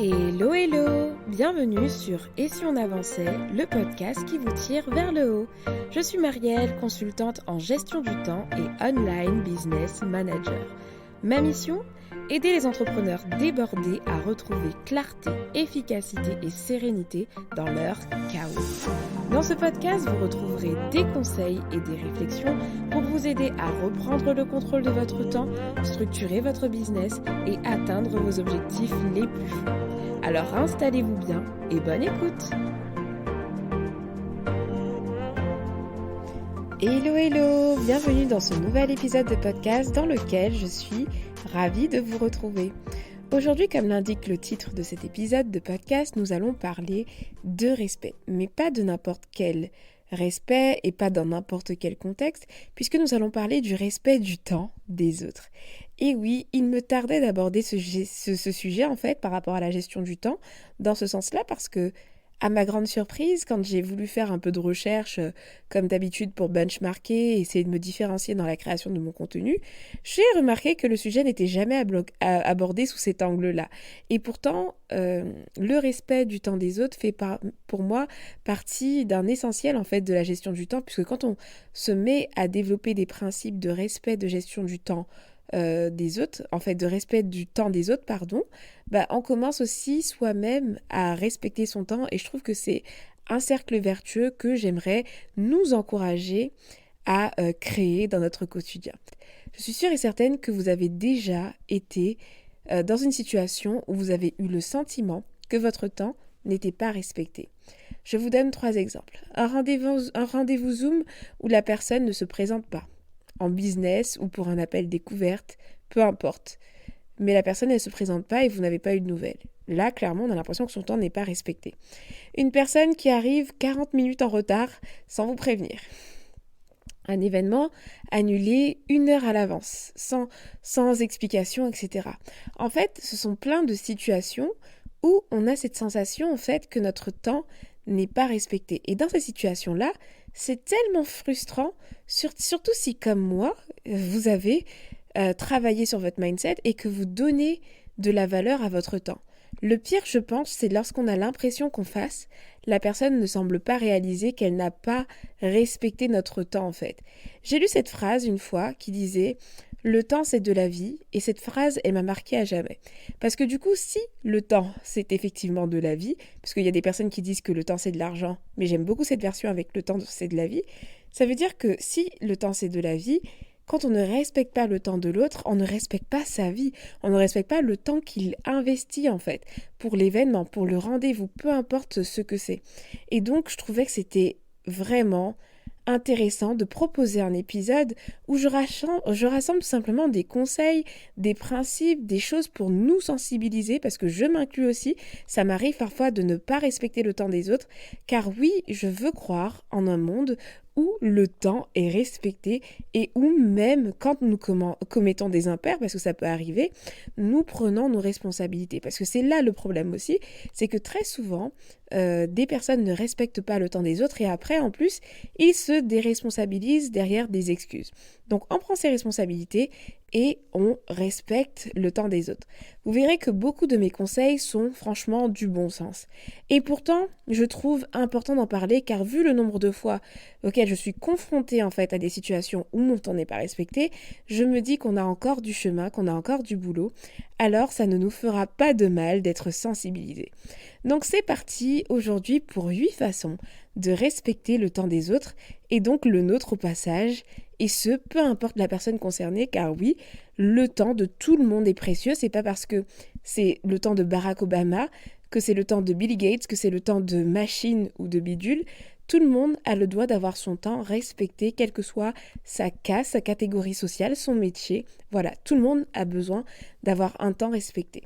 Hello hello, bienvenue sur Et si on avançait, le podcast qui vous tire vers le haut. Je suis Marielle, consultante en gestion du temps et online business manager. Ma mission ? Aider les entrepreneurs débordés à retrouver clarté, efficacité et sérénité dans leur chaos. Dans ce podcast, vous retrouverez des conseils et des réflexions pour vous aider à reprendre le contrôle de votre temps, structurer votre business et atteindre vos objectifs les plus fous. Alors installez-vous bien et bonne écoute! Hello hello, bienvenue dans ce nouvel épisode de podcast dans lequel je suis ravie de vous retrouver. Aujourd'hui, comme l'indique le titre de cet épisode de podcast, nous allons parler de respect, mais pas de n'importe quel respect et pas dans n'importe quel contexte, puisque nous allons parler du respect du temps des autres. Et oui, il me tardait d'aborder ce sujet en fait par rapport à la gestion du temps, dans ce sens-là, parce que à ma grande surprise, quand j'ai voulu faire un peu de recherche, comme d'habitude pour benchmarker et essayer de me différencier dans la création de mon contenu, j'ai remarqué que le sujet n'était jamais abordé sous cet angle-là. Et pourtant, le respect du temps des autres fait pour moi partie d'un essentiel en fait de la gestion du temps, puisque quand on se met à développer des principes de respect de gestion du temps, des autres, en fait de respect du temps des autres, on commence aussi soi-même à respecter son temps et je trouve que c'est un cercle vertueux que j'aimerais nous encourager à créer dans notre quotidien. Je suis sûre et certaine que vous avez déjà été dans une situation où vous avez eu le sentiment que votre temps n'était pas respecté. Je vous donne 3 exemples. Un rendez-vous Zoom où la personne ne se présente pas. En business ou pour un appel découverte, peu importe. Mais la personne, elle ne se présente pas et vous n'avez pas eu de nouvelles. Là, clairement, on a l'impression que son temps n'est pas respecté. Une personne qui arrive 40 minutes en retard sans vous prévenir. Un événement annulé 1 heure à l'avance, sans explication, etc. En fait, ce sont plein de situations où on a cette sensation, en fait, que notre temps n'est pas respecté. Et dans ces situations-là, c'est tellement frustrant, surtout si, comme moi, vous avez travaillé sur votre mindset et que vous donnez de la valeur à votre temps. Le pire, je pense, c'est lorsqu'on a l'impression qu'on fasse, la personne ne semble pas réaliser qu'elle n'a pas respecté notre temps, en fait. J'ai lu cette phrase une fois qui disait « Le temps, c'est de la vie » et cette phrase, elle m'a marquée à jamais. Parce que du coup, si le temps, c'est effectivement de la vie, parce qu'il y a des personnes qui disent que le temps, c'est de l'argent, mais j'aime beaucoup cette version avec le temps, c'est de la vie, ça veut dire que si le temps, c'est de la vie, quand on ne respecte pas le temps de l'autre, on ne respecte pas sa vie, on ne respecte pas le temps qu'il investit en fait, pour l'événement, pour le rendez-vous, peu importe ce que c'est. Et donc, je trouvais que c'était vraiment intéressant de proposer un épisode où je rassemble tout simplement des conseils, des principes, des choses pour nous sensibiliser, parce que je m'inclus aussi, ça m'arrive parfois de ne pas respecter le temps des autres, car oui, je veux croire en un monde où le temps est respecté et où même quand nous commettons des impairs, parce que ça peut arriver, nous prenons nos responsabilités. Parce que c'est là le problème aussi, c'est que très souvent, des personnes ne respectent pas le temps des autres et après, en plus, ils se déresponsabilisent derrière des excuses. Donc, on prend ses responsabilités et on respecte le temps des autres. Vous verrez que beaucoup de mes conseils sont franchement du bon sens. Et pourtant, je trouve important d'en parler car vu le nombre de fois auxquelles je suis confrontée en fait à des situations où mon temps n'est pas respecté, je me dis qu'on a encore du chemin, qu'on a encore du boulot. Alors, ça ne nous fera pas de mal d'être sensibilisés. Donc, c'est parti aujourd'hui pour 8 façons de respecter le temps des autres et donc le nôtre au passage. Et ce, peu importe la personne concernée, car oui, le temps de tout le monde est précieux. C'est pas parce que c'est le temps de Barack Obama, que c'est le temps de Bill Gates, que c'est le temps de machine ou de bidule. Tout le monde a le droit d'avoir son temps respecté, quelle que soit sa caste, sa catégorie sociale, son métier. Voilà, tout le monde a besoin d'avoir un temps respecté.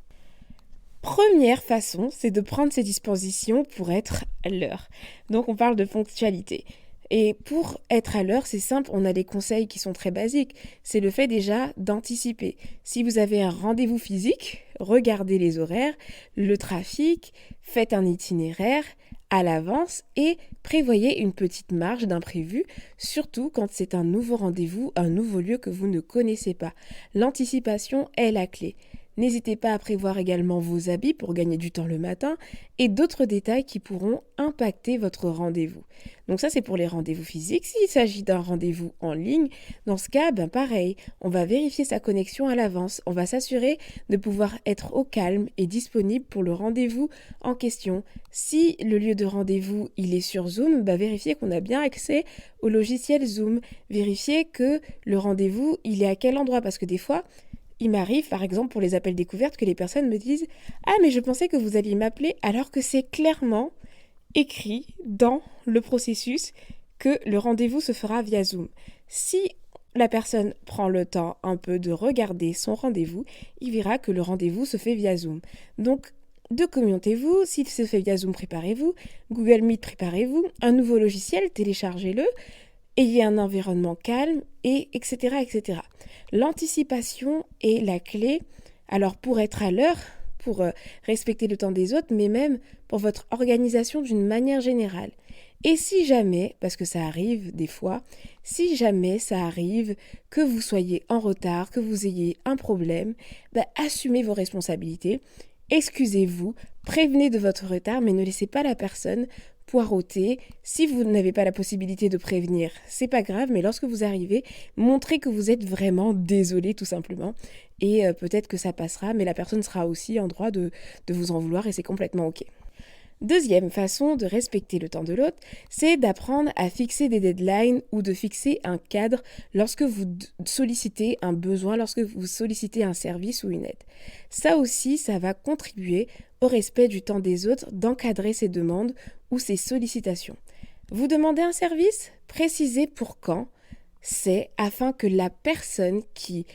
Première façon, c'est de prendre ses dispositions pour être à l'heure. Donc on parle de ponctualité. Et pour être à l'heure, c'est simple, on a des conseils qui sont très basiques. C'est le fait déjà d'anticiper. Si vous avez un rendez-vous physique, regardez les horaires, le trafic, faites un itinéraire à l'avance et prévoyez une petite marge d'imprévu, surtout quand c'est un nouveau rendez-vous, un nouveau lieu que vous ne connaissez pas. L'anticipation est la clé. N'hésitez pas à prévoir également vos habits pour gagner du temps le matin et d'autres détails qui pourront impacter votre rendez-vous. Donc ça, c'est pour les rendez-vous physiques. S'il s'agit d'un rendez-vous en ligne, dans ce cas, pareil, on va vérifier sa connexion à l'avance. On va s'assurer de pouvoir être au calme et disponible pour le rendez-vous en question. Si le lieu de rendez-vous, il est sur Zoom, vérifiez qu'on a bien accès au logiciel Zoom. Vérifiez que le rendez-vous, il est à quel endroit, parce que des fois, il m'arrive, par exemple, pour les appels découvertes, que les personnes me disent « Ah, mais je pensais que vous alliez m'appeler », alors que c'est clairement écrit dans le processus que le rendez-vous se fera via Zoom. Si la personne prend le temps un peu de regarder son rendez-vous, il verra que le rendez-vous se fait via Zoom. Donc, documentez-vous, s'il se fait via Zoom, préparez-vous, Google Meet, préparez-vous, un nouveau logiciel, téléchargez-le, ayez un environnement calme, et etc., etc. L'anticipation est la clé, alors pour être à l'heure, pour respecter le temps des autres, mais même pour votre organisation d'une manière générale. Et si jamais, parce que ça arrive des fois, si jamais ça arrive que vous soyez en retard, que vous ayez un problème, assumez vos responsabilités, excusez-vous, prévenez de votre retard, mais ne laissez pas la personne poireauter. Si vous n'avez pas la possibilité de prévenir, c'est pas grave, mais lorsque vous arrivez, montrez que vous êtes vraiment désolé tout simplement. Et peut-être que ça passera, mais la personne sera aussi en droit de vous en vouloir et c'est complètement ok. Deuxième façon de respecter le temps de l'autre, c'est d'apprendre à fixer des deadlines ou de fixer un cadre lorsque vous sollicitez un besoin, lorsque vous sollicitez un service ou une aide. Ça aussi, ça va contribuer au respect du temps des autres, d'encadrer ces demandes ou ces sollicitations. Vous demandez un service? Précisez pour quand c'est afin que la personne qui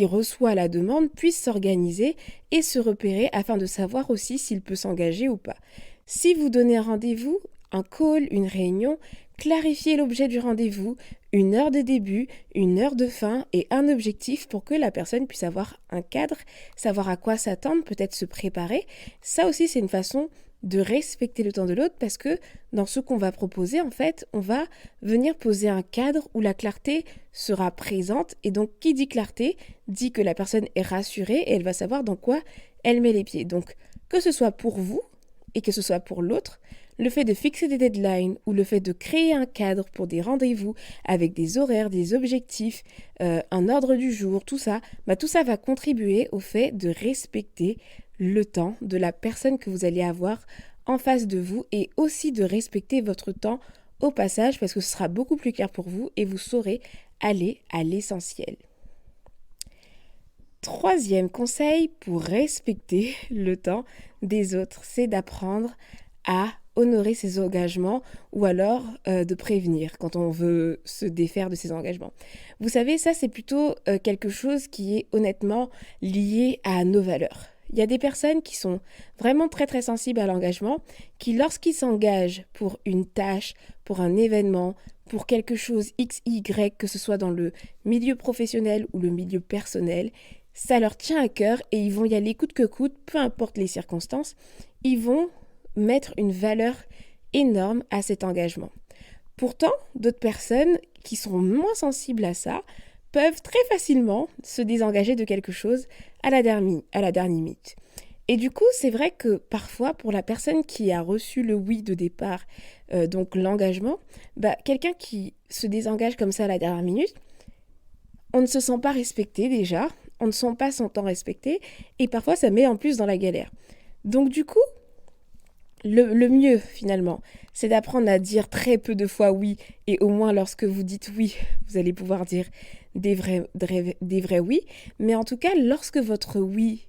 reçoit la demande puisse s'organiser et se repérer afin de savoir aussi s'il peut s'engager ou pas. Si vous donnez un rendez-vous, un call, une réunion, clarifiez l'objet du rendez-vous, une heure de début, une heure de fin et un objectif pour que la personne puisse avoir un cadre, savoir à quoi s'attendre, peut-être se préparer. Ça aussi, c'est une façon de respecter le temps de l'autre parce que dans ce qu'on va proposer, en fait, on va venir poser un cadre où la clarté sera présente. Et donc, qui dit clarté, dit que la personne est rassurée et elle va savoir dans quoi elle met les pieds. Donc, que ce soit pour vous, et que ce soit pour l'autre, le fait de fixer des deadlines ou le fait de créer un cadre pour des rendez-vous avec des horaires, des objectifs, un ordre du jour, tout ça va contribuer au fait de respecter le temps de la personne que vous allez avoir en face de vous et aussi de respecter votre temps au passage parce que ce sera beaucoup plus clair pour vous et vous saurez aller à l'essentiel. Troisième conseil pour respecter le temps des autres, c'est d'apprendre à honorer ses engagements ou alors de prévenir quand on veut se défaire de ses engagements. Vous savez, ça c'est plutôt quelque chose qui est honnêtement lié à nos valeurs. Il y a des personnes qui sont vraiment très très sensibles à l'engagement, qui lorsqu'ils s'engagent pour une tâche, pour un événement, pour quelque chose X, Y, que ce soit dans le milieu professionnel ou le milieu personnel, ça leur tient à cœur et ils vont y aller coûte que coûte, peu importe les circonstances, ils vont mettre une valeur énorme à cet engagement. Pourtant, d'autres personnes qui sont moins sensibles à ça peuvent très facilement se désengager de quelque chose à la dernière minute. Et du coup, c'est vrai que parfois, pour la personne qui a reçu le oui de départ, donc l'engagement, quelqu'un qui se désengage comme ça à la dernière minute, on ne se sent pas respecté déjà, on ne sent pas son temps respecté, et parfois ça met en plus dans la galère. Donc du coup, le mieux finalement, c'est d'apprendre à dire très peu de fois oui, et au moins lorsque vous dites oui, vous allez pouvoir dire des vrais oui, mais en tout cas, lorsque votre oui,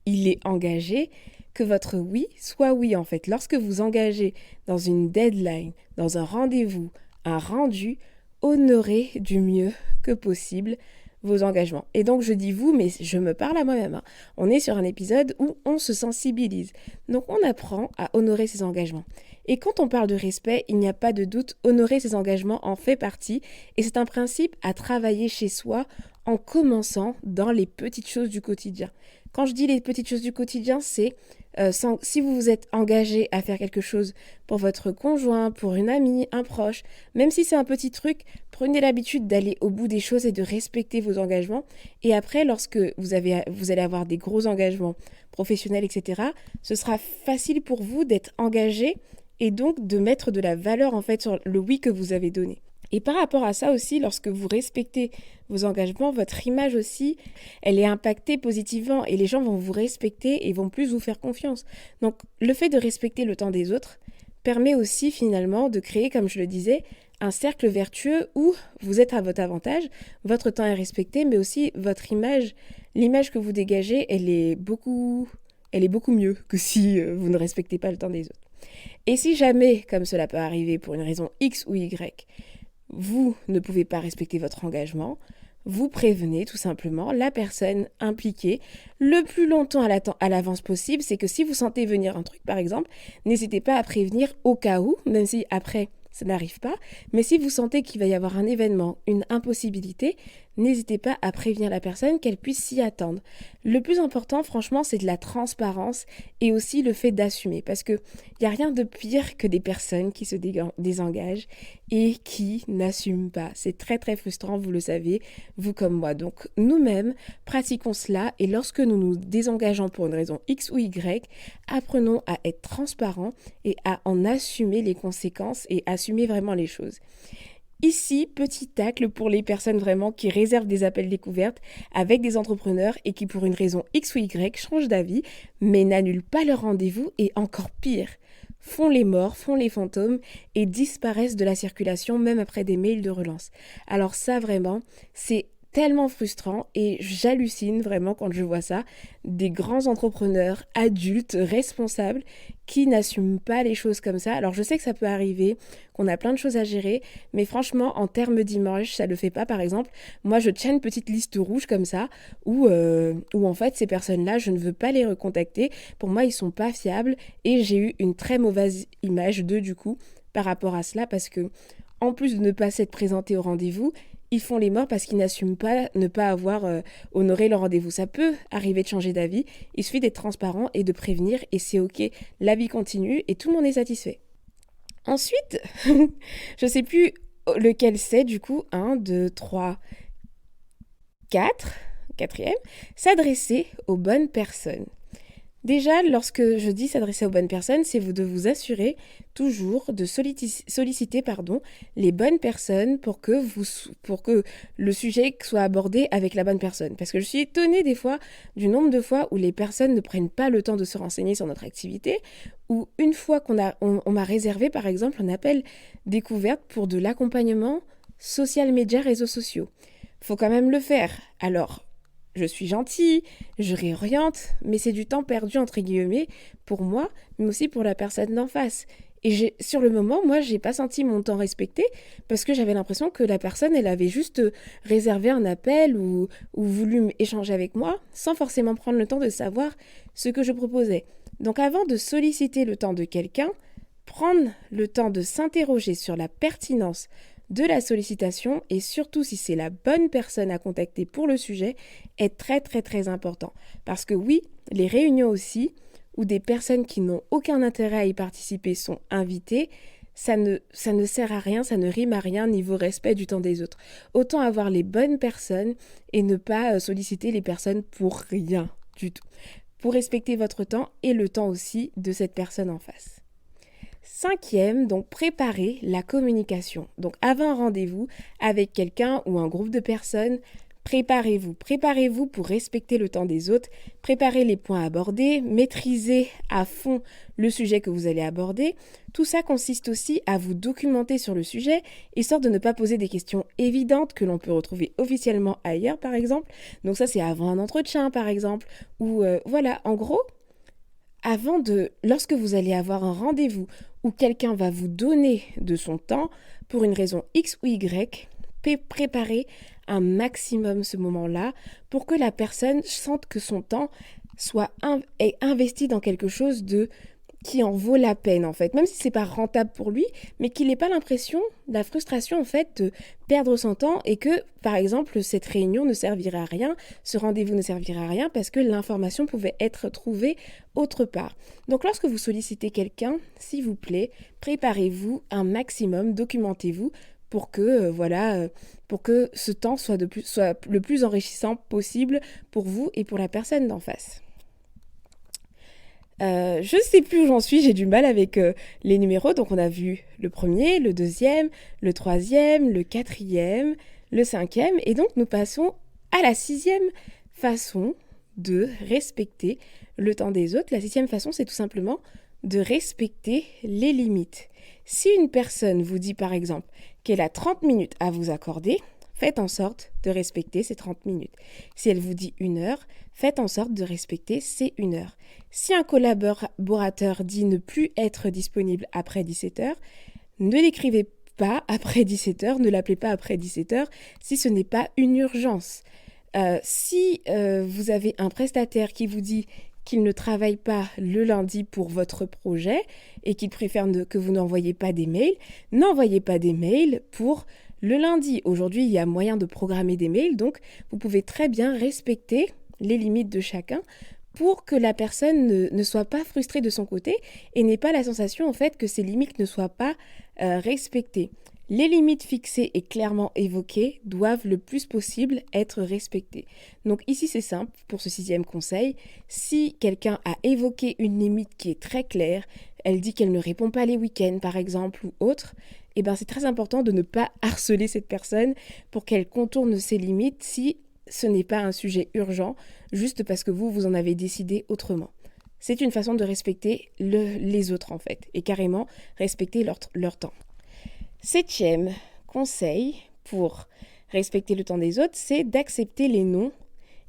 il est engagé, que votre oui soit oui en fait. Lorsque vous engagez dans une deadline, dans un rendez-vous, un rendu, honorez du mieux que possible vos engagements. Et donc je dis vous, mais je me parle à moi-même. On est sur un épisode où on se sensibilise. Donc on apprend à honorer ses engagements. Et quand on parle de respect, il n'y a pas de doute, honorer ses engagements en fait partie. Et c'est un principe à travailler chez soi en commençant dans les petites choses du quotidien. Quand je dis les petites choses du quotidien, c'est si vous vous êtes engagé à faire quelque chose pour votre conjoint, pour une amie, un proche, même si c'est un petit truc, prenez l'habitude d'aller au bout des choses et de respecter vos engagements. Et après, lorsque vous allez avoir des gros engagements professionnels, etc., ce sera facile pour vous d'être engagé et donc de mettre de la valeur en fait sur le oui que vous avez donné. Et par rapport à ça aussi, lorsque vous respectez vos engagements, votre image aussi, elle est impactée positivement et les gens vont vous respecter et vont plus vous faire confiance. Donc le fait de respecter le temps des autres permet aussi finalement de créer, comme je le disais, un cercle vertueux où vous êtes à votre avantage, votre temps est respecté, mais aussi votre image, l'image que vous dégagez, elle est beaucoup mieux que si vous ne respectez pas le temps des autres. Et si jamais, comme cela peut arriver pour une raison X ou Y, vous ne pouvez pas respecter votre engagement, vous prévenez tout simplement la personne impliquée le plus longtemps à l'avance possible. C'est que si vous sentez venir un truc par exemple, n'hésitez pas à prévenir au cas où, même si après ça n'arrive pas, mais si vous sentez qu'il va y avoir un événement, une impossibilité, n'hésitez pas à prévenir la personne qu'elle puisse s'y attendre. Le plus important, franchement, c'est de la transparence et aussi le fait d'assumer, parce qu'il n'y a rien de pire que des personnes qui se désengagent et qui n'assument pas. C'est très très frustrant, vous le savez, vous comme moi. Donc nous-mêmes, pratiquons cela et lorsque nous nous désengageons pour une raison X ou Y, apprenons à être transparents et à en assumer les conséquences et assumer vraiment les choses. Ici, petit tacle pour les personnes vraiment qui réservent des appels découvertes avec des entrepreneurs et qui pour une raison X ou Y changent d'avis mais n'annulent pas leur rendez-vous et encore pire, font les morts, font les fantômes et disparaissent de la circulation même après des mails de relance. Alors ça vraiment, c'est tellement frustrant et j'hallucine vraiment quand je vois ça, des grands entrepreneurs adultes, responsables, qui n'assument pas les choses comme ça. Alors je sais que ça peut arriver, qu'on a plein de choses à gérer, mais franchement en termes d'image, ça le fait pas. Par exemple, moi je tiens une petite liste rouge comme ça, où en fait ces personnes-là, je ne veux pas les recontacter. Pour moi, ils sont pas fiables et j'ai eu une très mauvaise image d'eux du coup par rapport à cela parce que en plus de ne pas s'être présentés au rendez-vous, ils font les morts parce qu'ils n'assument pas ne pas avoir honoré leur rendez-vous. Ça peut arriver de changer d'avis, il suffit d'être transparent et de prévenir et c'est ok, la vie continue et tout le monde est satisfait. Ensuite, je sais plus lequel c'est du coup, 1, 2, 3, 4, quatrième, s'adresser aux bonnes personnes. Déjà, lorsque je dis s'adresser aux bonnes personnes, c'est de vous assurer toujours de solliciter les bonnes personnes pour que le sujet soit abordé avec la bonne personne. Parce que je suis étonnée des fois du nombre de fois où les personnes ne prennent pas le temps de se renseigner sur notre activité, ou une fois on m'a réservé par exemple un appel découverte pour de l'accompagnement social média réseaux sociaux. Faut quand même le faire. Alors, je suis gentille, je réoriente, mais c'est du temps perdu entre guillemets pour moi, mais aussi pour la personne d'en face. Et sur le moment, moi, j'ai pas senti mon temps respecté parce que j'avais l'impression que la personne, elle avait juste réservé un appel ou voulu échanger avec moi sans forcément prendre le temps de savoir ce que je proposais. Donc avant de solliciter le temps de quelqu'un, prendre le temps de s'interroger sur la pertinence de la sollicitation et surtout si c'est la bonne personne à contacter pour le sujet est très très très important. Parce que oui, les réunions aussi, où des personnes qui n'ont aucun intérêt à y participer sont invitées, ça ne sert à rien, ça ne rime à rien niveau respect du temps des autres. Autant avoir les bonnes personnes et ne pas solliciter les personnes pour rien du tout. Pour respecter votre temps et le temps aussi de cette personne en face. 5e, donc préparer la communication. Donc avant un rendez-vous avec quelqu'un ou un groupe de personnes, Préparez-vous pour respecter le temps des autres, préparez les points abordés, maîtrisez à fond le sujet que vous allez aborder. Tout ça consiste aussi à vous documenter sur le sujet, histoire de ne pas poser des questions évidentes que l'on peut retrouver officiellement ailleurs par exemple. Donc ça c'est avant un entretien par exemple. Ou voilà, en gros, lorsque vous allez avoir un rendez-vous où quelqu'un va vous donner de son temps pour une raison X ou Y, préparez un maximum ce moment-là pour que la personne sente que son temps est investi dans quelque chose de qui en vaut la peine en fait, même si c'est pas rentable pour lui, mais qu'il n'ait pas l'impression, la frustration en fait de perdre son temps et que par exemple cette réunion ne servirait à rien, ce rendez-vous ne servirait à rien parce que l'information pouvait être trouvée autre part. Donc lorsque vous sollicitez quelqu'un, s'il vous plaît, préparez-vous un maximum, documentez-vous pour que pour que ce temps soit le plus enrichissant possible pour vous et pour la personne d'en face. Je ne sais plus où j'en suis, j'ai du mal avec les numéros. Donc on a vu le premier, le deuxième, le troisième, le quatrième, le cinquième. Et donc nous passons à la sixième façon de respecter le temps des autres. La sixième façon, c'est tout simplement de respecter les limites. Si une personne vous dit par exemple qu'elle a 30 minutes à vous accorder, faites en sorte de respecter ces 30 minutes. Si elle vous dit 1 heure, faites en sorte de respecter ces 1 heure. Si un collaborateur dit ne plus être disponible après 17h, ne l'écrivez pas après 17h, ne l'appelez pas après 17h si ce n'est pas une urgence. Si vous avez un prestataire qui vous dit qu'il ne travaille pas le lundi pour votre projet et qu'il préfère que vous n'envoyiez pas des mails, n'envoyez pas des mails pour le lundi. Aujourd'hui, il y a moyen de programmer des mails, donc vous pouvez très bien respecter les limites de chacun pour que la personne ne soit pas frustrée de son côté et n'ait pas la sensation en fait que ces limites ne soient pas respectées. Les limites fixées et clairement évoquées doivent le plus possible être respectées. Donc ici c'est simple pour ce sixième conseil. Si quelqu'un a évoqué une limite qui est très claire, elle dit qu'elle ne répond pas les week-ends par exemple ou autre, eh ben c'est très important de ne pas harceler cette personne pour qu'elle contourne ses limites si ce n'est pas un sujet urgent, juste parce que vous en avez décidé autrement. C'est une façon de respecter les autres en fait, et carrément respecter leur temps. Septième conseil pour respecter le temps des autres, c'est d'accepter les noms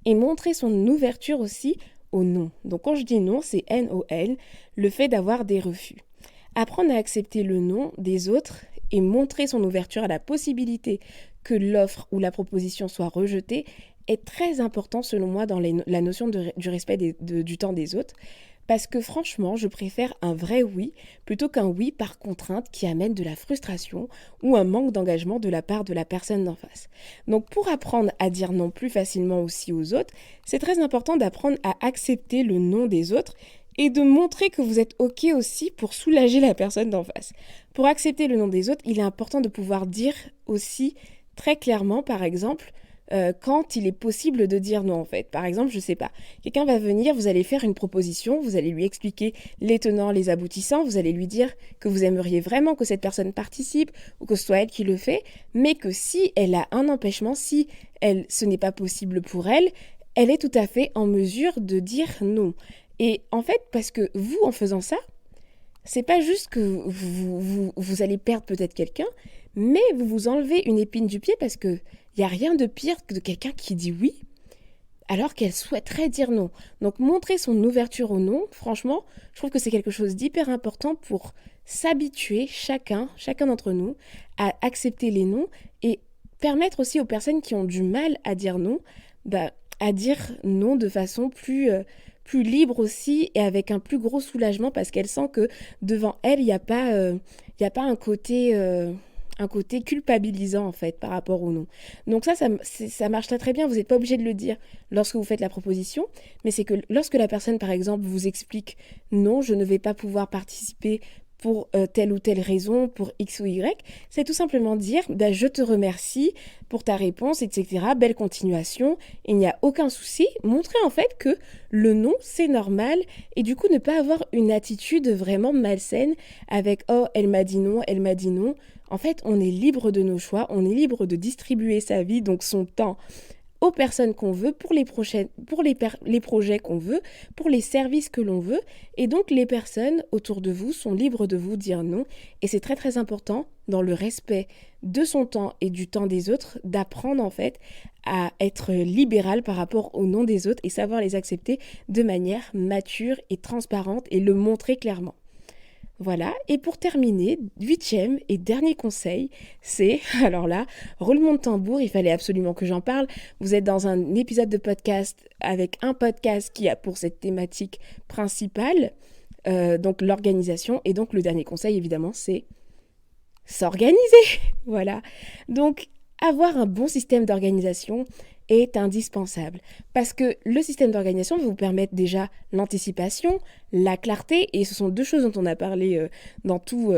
et montrer son ouverture aussi aux noms. Donc quand je dis non, c'est N-O-L, le fait d'avoir des refus. Apprendre à accepter le nom des autres et montrer son ouverture à la possibilité que l'offre ou la proposition soit rejetée est très important selon moi dans la notion du respect du temps des autres. Parce que franchement, je préfère un vrai oui plutôt qu'un oui par contrainte qui amène de la frustration ou un manque d'engagement de la part de la personne d'en face. Donc pour apprendre à dire non plus facilement aussi aux autres, c'est très important d'apprendre à accepter le non des autres et de montrer que vous êtes OK aussi pour soulager la personne d'en face. Pour accepter le non des autres, il est important de pouvoir dire aussi très clairement, par exemple, quand il est possible de dire non en fait. Par exemple, je sais pas, quelqu'un va venir, vous allez faire une proposition, vous allez lui expliquer les tenants, les aboutissants, vous allez lui dire que vous aimeriez vraiment que cette personne participe ou que ce soit elle qui le fait, mais que si elle a un empêchement, si ce n'est pas possible pour elle, elle est tout à fait en mesure de dire non. Et en fait, parce que vous, en faisant ça, c'est pas juste que vous allez perdre peut-être quelqu'un, mais vous vous enlevez une épine du pied parce que il n'y a rien de pire que de quelqu'un qui dit oui alors qu'elle souhaiterait dire non. Donc montrer son ouverture au non, franchement, je trouve que c'est quelque chose d'hyper important pour s'habituer chacun d'entre nous à accepter les noms et permettre aussi aux personnes qui ont du mal à dire non, à dire non de façon plus libre aussi et avec un plus gros soulagement parce qu'elle sent que devant elle, il n'y a pas un côté culpabilisant en fait par rapport au non. Donc ça marche très très bien, vous n'êtes pas obligé de le dire lorsque vous faites la proposition, mais c'est que lorsque la personne par exemple vous explique non, je ne vais pas pouvoir participer pour telle ou telle raison, pour X ou Y, c'est tout simplement dire je te remercie pour ta réponse, etc. Belle continuation, il n'y a aucun souci. Montrer en fait que le non, c'est normal et du coup ne pas avoir une attitude vraiment malsaine avec oh, elle m'a dit non. En fait, on est libre de nos choix, on est libre de distribuer sa vie, donc son temps, aux personnes qu'on veut, pour les projets qu'on veut, pour les services que l'on veut. Et donc, les personnes autour de vous sont libres de vous dire non. Et c'est très, très important, dans le respect de son temps et du temps des autres, d'apprendre en fait à être libéral par rapport au non des autres et savoir les accepter de manière mature et transparente et le montrer clairement. Voilà, et pour terminer, 8e et dernier conseil, c'est, alors là, roulement de tambour, il fallait absolument que j'en parle. Vous êtes dans un épisode de podcast avec un podcast qui a pour cette thématique principale donc l'organisation. Et donc le dernier conseil, évidemment, c'est s'organiser. Voilà. Donc avoir un bon système d'organisation est indispensable parce que le système d'organisation va vous permettre déjà l'anticipation, la clarté, et ce sont deux choses dont on a parlé dans tout...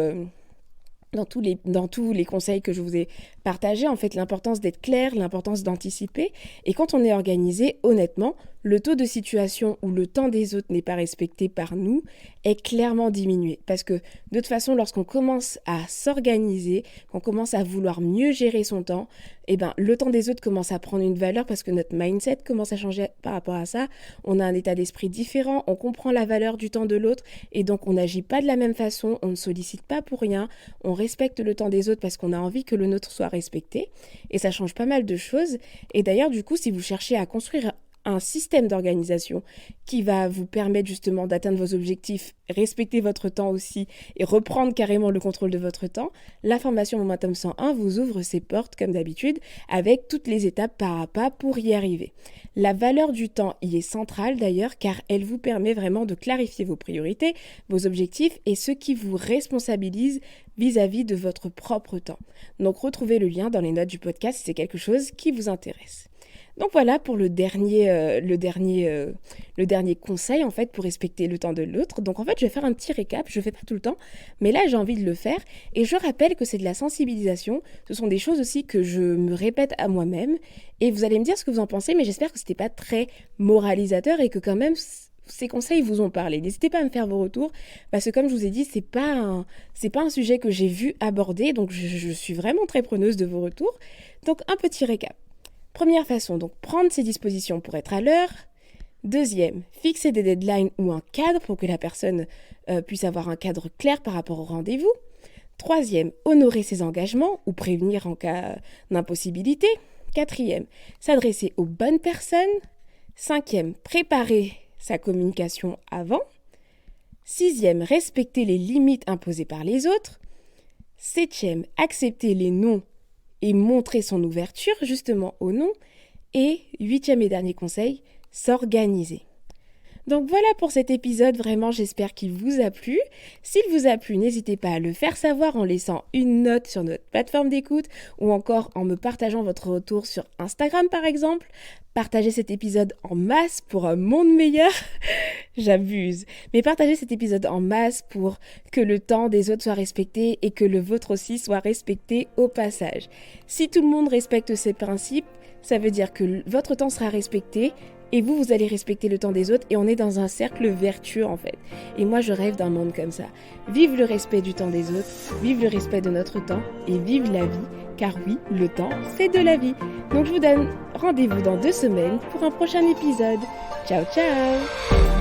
dans tous les conseils que je vous ai partagés, en fait, l'importance d'être clair, l'importance d'anticiper. Et quand on est organisé, honnêtement, le taux de situation où le temps des autres n'est pas respecté par nous est clairement diminué. Parce que de toute façon, lorsqu'on commence à s'organiser, qu'on commence à vouloir mieux gérer son temps, eh ben, le temps des autres commence à prendre une valeur parce que notre mindset commence à changer par rapport à ça. On a un état d'esprit différent, on comprend la valeur du temps de l'autre et donc on n'agit pas de la même façon, on ne sollicite pas pour rien, on respecte le temps des autres parce qu'on a envie que le nôtre soit respecté et ça change pas mal de choses. Et d'ailleurs, du coup, si vous cherchez à construire un système d'organisation qui va vous permettre justement d'atteindre vos objectifs, respecter votre temps aussi et reprendre carrément le contrôle de votre temps, la formation Momentum 101 vous ouvre ses portes comme d'habitude avec toutes les étapes pas à pas pour y arriver. La valeur du temps y est centrale d'ailleurs car elle vous permet vraiment de clarifier vos priorités, vos objectifs et ce qui vous responsabilise vis-à-vis de votre propre temps. Donc retrouvez le lien dans les notes du podcast si c'est quelque chose qui vous intéresse. Donc voilà pour le dernier conseil en fait pour respecter le temps de l'autre. Donc en fait je vais faire un petit récap, je ne fais pas tout le temps, mais là j'ai envie de le faire et je rappelle que c'est de la sensibilisation. Ce sont des choses aussi que je me répète à moi-même et vous allez me dire ce que vous en pensez, mais j'espère que c'était pas très moralisateur et que quand même ces conseils vous ont parlé. N'hésitez pas à me faire vos retours parce que comme je vous ai dit, c'est pas un sujet que j'ai vu aborder, donc je suis vraiment très preneuse de vos retours. Donc un petit récap. Première façon, donc prendre ses dispositions pour être à l'heure. Deuxième, fixer des deadlines ou un cadre pour que la personne puisse avoir un cadre clair par rapport au rendez-vous. Troisième, honorer ses engagements ou prévenir en cas d'impossibilité. Quatrième, s'adresser aux bonnes personnes. Cinquième, préparer sa communication avant. Sixième, respecter les limites imposées par les autres. Septième, accepter les noms et montrer son ouverture justement au non. Et huitième et dernier conseil, s'organiser. Donc voilà pour cet épisode, vraiment j'espère qu'il vous a plu. S'il vous a plu, n'hésitez pas à le faire savoir en laissant une note sur notre plateforme d'écoute ou encore en me partageant votre retour sur Instagram par exemple. Partagez cet épisode en masse pour un monde meilleur. J'abuse. Mais partagez cet épisode en masse pour que le temps des autres soit respecté et que le vôtre aussi soit respecté au passage. Si tout le monde respecte ces principes, ça veut dire que votre temps sera respecté et vous allez respecter le temps des autres et on est dans un cercle vertueux en fait. Et moi je rêve d'un monde comme ça. Vive le respect du temps des autres, vive le respect de notre temps et vive la vie. Car oui, le temps, c'est de la vie. Donc je vous donne rendez-vous dans 2 semaines pour un prochain épisode. Ciao ciao!